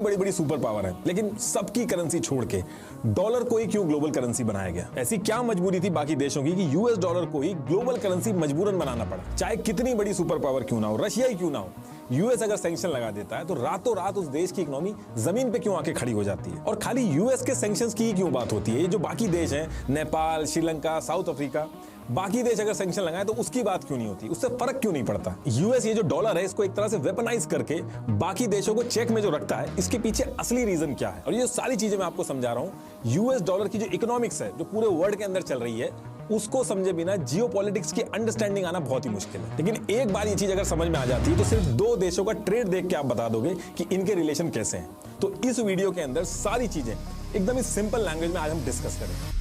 बड़ी बड़ी super power है, लेकिन सबकी करेंसी छोड़ के डॉलर को ही क्यों ग्लोबल करेंसी बनाया गया? ऐसी क्या मजबूरी थी बाकी देशों की कि यूएस डॉलर को ही ग्लोबल करेंसी मजबूरन बनाना पड़ा? चाहे कितनी बड़ी सुपर पावर क्यों ना हो, रशिया ही क्यों ना हो, यूएस अगर सैंक्शन लगा देता है तो रातों रात उस देश की इकोनॉमी जमीन पे क्यों आके खड़ी हो जाती है? और खाली यूएस के सैंक्शंस की ही क्यों बात होती है? ये जो बाकी देश हैं, नेपाल, श्रीलंका, साउथ अफ्रीका, बाकी देश अगर सैंक्शन लगाए तो उसकी बात क्यों नहीं होती? उससे फर्क क्यों नहीं पड़ता? यूएस ये जो डॉलर है इसको एक तरह से वेपनाइज करके बाकी देशों को चेक में जो रखता है, इसके पीछे असली रीजन क्या है? और ये सारी चीजें मैं आपको समझा रहा हूं। यूएस डॉलर की जो इकोनॉमिक्स है, जो पूरे वर्ल्ड के अंदर चल रही है, उसको समझे बिना जियोपॉलिटिक्स की अंडरस्टैंडिंग आना बहुत ही मुश्किल है। लेकिन एक बार ये चीज अगर समझ में आ जाती है तो सिर्फ दो देशों का ट्रेड देख के आप बता दोगे कि इनके रिलेशन कैसे हैं। तो इस वीडियो के अंदर सारी चीजें एकदम ही सिंपल लैंग्वेज में आज हम डिस्कस करेंगे।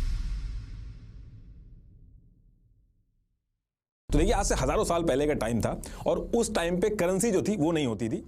तो देखिए, आज से हजारों साल पहले का टाइम था और उस टाइम पे करेंसी जो थी वो नहीं होती थी।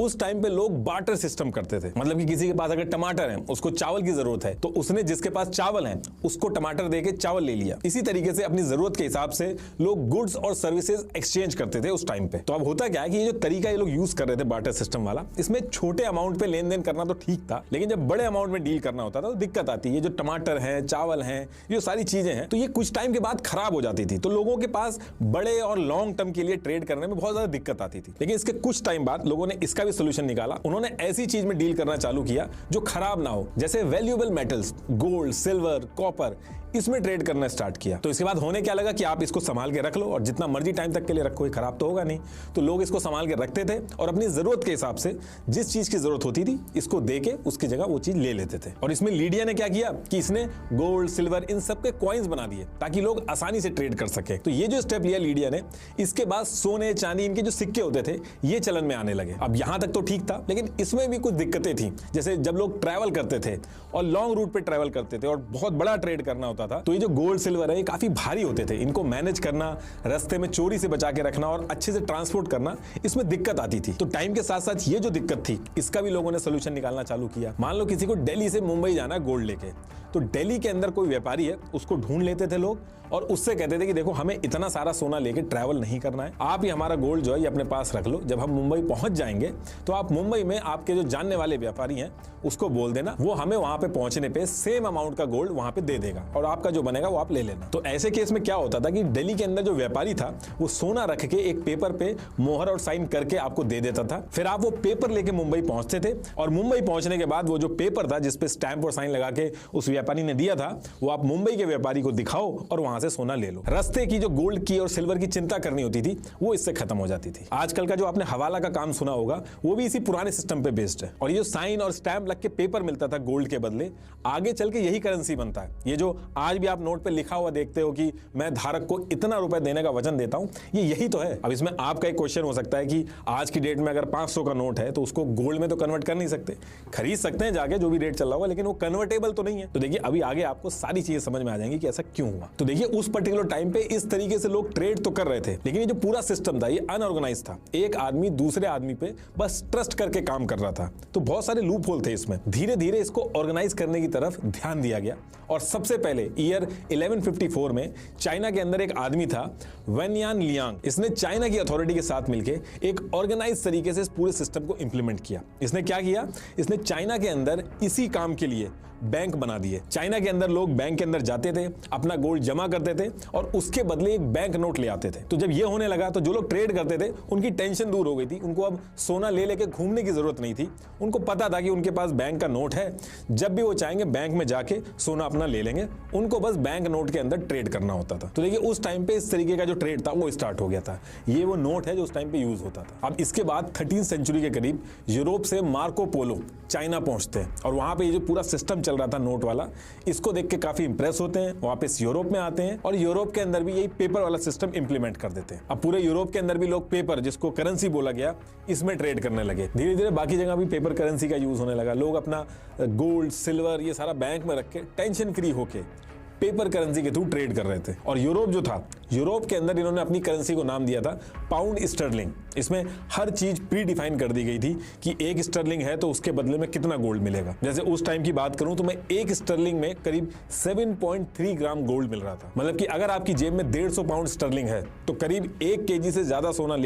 उस टाइम पे लोग बार्टर सिस्टम करते थे, मतलब कि किसी के पास अगर टमाटर है, उसको चावल की जरूरत है, तो उसने जिसके पास चावल है उसको टमाटर देके चावल ले लिया। इसी तरीके से अपनी जरूरत के हिसाब से लोग गुड्स और सर्विसेज एक्सचेंज करते थे उस टाइम पे। तो अब होता क्या है कि ये जो तरीका ये लोग यूज कर रहे थे बार्टर सिस्टम वाला, इसमें छोटे अमाउंट पे लेन देन करना तो ठीक था, लेकिन जब बड़े अमाउंट में डील करना होता था तो दिक्कत आती है। ये जो टमाटर है, चावल है, ये सारी चीजें हैं, तो ये कुछ टाइम के बाद खराब हो जाती थी। तो लोगों के पास बड़े और लॉन्ग टर्म के लिए ट्रेड करने में बहुत ज्यादा दिक्कत आती थी। लेकिन इसके कुछ टाइम बाद लोगों ने इसका भी सोल्यूशन निकाला। उन्होंने ऐसी चीज में डील करना चालू किया जो खराब ना हो, जैसे valuable metals, gold, silver, copper, इसमें ट्रेड करना स्टार्ट किया। तो इसके बाद होने क्या लगा कि आप इसको संभाल के रख लो और जितना मर्जी टाइम तक के लिए रखो, ये खराब तो होगा नहीं। तो लोग इसको संभाल के रखते थे और अपनी जरूरत के हिसाब से जिस चीज की जरूरत होती थी इसको देके उसकी जगह वो चीज ले लेते थे। और इसमें लीडिया ने क्या किया कि इसने गोल्ड, सिल्वर, इन सब के कॉइन्स बना दिए ताकि लोग आसानी से ट्रेड कर सके। तो ये जो स्टेप लिया लीडिया ने, इसके बाद सोने, चांदी, इनके जो सिक्के होते थे ये चलन में आने लगे। अब यहां तक तो ठीक था, लेकिन इसमें भी कुछ दिक्कतें थी। जैसे जब लोग ट्रैवल करते थे और लॉन्ग रूट पे ट्रैवल करते थे और बहुत बड़ा ट्रेड करना होता था, तो ये जो गोल्ड, सिल्वर है, ये काफी भारी होते थे। इनको मैनेज करना, रास्ते में चोरी से बचा के रखना और अच्छे से ट्रांसपोर्ट करना, इसमें दिक्कत आती थी। तो टाइम के साथ साथ ये जो दिक्कत थी, इसका भी लोगों ने सोल्यूशन निकालना चालू किया। मान लो किसी को दिल्ली से मुंबई जाना है गोल्ड लेके, तो दिल्ली के अंदर कोई व्यापारी है, उसको ढूंढ लेते थे लोग और उससे कहते थे कि देखो, हमें इतना सारा सोना लेके ट्रैवल नहीं करना है, आप ही हमारा गोल्ड जो है ये अपने पास रख लो। जब हम मुंबई पहुंच जाएंगे तो आप मुंबई में आपके जो जानने वाले व्यापारी हैं उसको बोल देना, वो हमें वहां पे पहुंचने पे सेम अमाउंट का गोल्ड वहां पे दे देगा और आपका जो बनेगा वो आप ले लेना। तो ऐसे केस में क्या होता था कि दिल्ली के अंदर जो व्यापारी था वो सोना रख के एक पेपर पे मोहर और साइन करके आपको दे देता था। फिर आप वो पेपर लेके मुंबई पहुंचते थे और मुंबई पहुंचने के बाद वो जो पेपर था जिसपे स्टैंप और साइन लगा के उस व्यापारी ने दिया था, वो आप मुंबई के व्यापारी को दिखाओ और वहां से सोना ले लो। रास्ते की जो गोल्ड की और सिल्वर की चिंता करनी होती थी वो इससे खत्म हो जाती थी। आजकल का जो आपने हवाला का काम सुना होगा वो भी इसी पुराने सिस्टम पे बेस्ड है। और ये जो साइन और स्टैंप लग के पेपर मिलता था गोल्ड के बदले, आगे चल के यही करेंसी बनता है। ये जो आज भी आप नोट पे लिखा हुआ देखते हो कि मैं धारक को इतना रुपए देने का वचन देता हूं, ये यही तो है। अब इसमें आपका एक क्वेश्चन हो सकता है कि आज की डेट में अगर 500 का नोट है तो उसको गोल्ड में तो कन्वर्ट कर नहीं सकते, खरीद सकते हैं जाके जो भी रेट चल रहा होगा, लेकिन वो कन्वर्टेबल तो नहीं है। तो देखिए, अभी आगे आपको सारी चीजें समझ में आ जाएंगी कि ऐसा क्यों हुआ। तो देखिए, उस पर्टिकुलर टाइम पे इस तरीके से लोग ट्रेड तो कर रहे थे, लेकिन ये जो पूरा सिस्टम था ये अनऑर्गेनाइज था। एक आदमी दूसरे आदमी पे बस ट्रस्ट करके काम कर रहा था। तो बहुत सारे लूप होल थे इसमें। धीरे धीरे इसको ऑर्गेनाइज करने की तरफ ध्यान दिया गया और सबसे पहले ईयर 1154 में चाइना के अंदर एक आदमी था, वेनयान लियांग। इसने चाइना की अथॉरिटी के साथ मिलकर एक ऑर्गेनाइज तरीके से इस पूरे सिस्टम को इंप्लीमेंट किया। इसने क्या किया, इसने चाइना के अंदर इसी काम के लिए बैंक बना दिए। चाइना के अंदर लोग बैंक के अंदर जाते थे, अपना गोल्ड जमा करते थे और उसके बदले एक बैंक नोट ले आते थे। तो जब ये होने लगा तो जो लोग ट्रेड करते थे उनकी टेंशन दूर हो गई थी। उनको अब सोना ले लेके घूमने की जरूरत नहीं थी। उनको पता था कि उनके पास बैंक का नोट है, जब भी वो चाहेंगे बैंक में जाके सोना अपना ले लेंगे। उनको बस बैंक नोट के अंदर ट्रेड करना होता था। तो देखिए, उस टाइम पे इस तरीके का जो ट्रेड था वो स्टार्ट हो गया था। ये वो नोट है जो उस टाइम पे यूज होता था। अब इसके बाद 13वीं सेंचुरी के करीब यूरोप से मार्को पोलो चाइना पहुंचते हैं और वहां पे ये जो पूरा सिस्टम चल रहा था नोट वाला, इसको देख के काफी इंप्रेस होते हैं। वापस यूरोप में आते हैं और यूरोप के अंदर भी यही पेपर वाला सिस्टम इंप्लीमेंट कर देते हैं। अब पूरे यूरोप के अंदर भी लोग पेपर, जिसको करेंसी बोला गया, इसमें ट्रेड करने लगे। धीरे धीरे बाकी जगह भी पेपर करेंसी का यूज होने लगा। लोग अपना गोल्ड, सिल्वर ये सारा बैंक में रख के टेंशन फ्री होके पेपर करेंसी के थ्रू ट्रेड कर रहे थे। और यूरोप जो था, यूरोप के अंदर इन्होंने अपनी करेंसी को नाम दिया था पाउंड स्टर्लिंग। इसमें हर चीज प्री डिफाइन कर दी गई थी कि एक स्टर्लिंग है तो उसके बदले में कितना गोल्ड मिलेगा। जैसे उस टाइम की बात करूं तो मैं एक स्टर्लिंग में करीब 7.3 ग्राम गोल्ड मिल रहा था। मतलब कि अगर आपकी जेब में 150 पाउंड स्टर्लिंग है तो करीब 1 केजी से ज्यादा सोना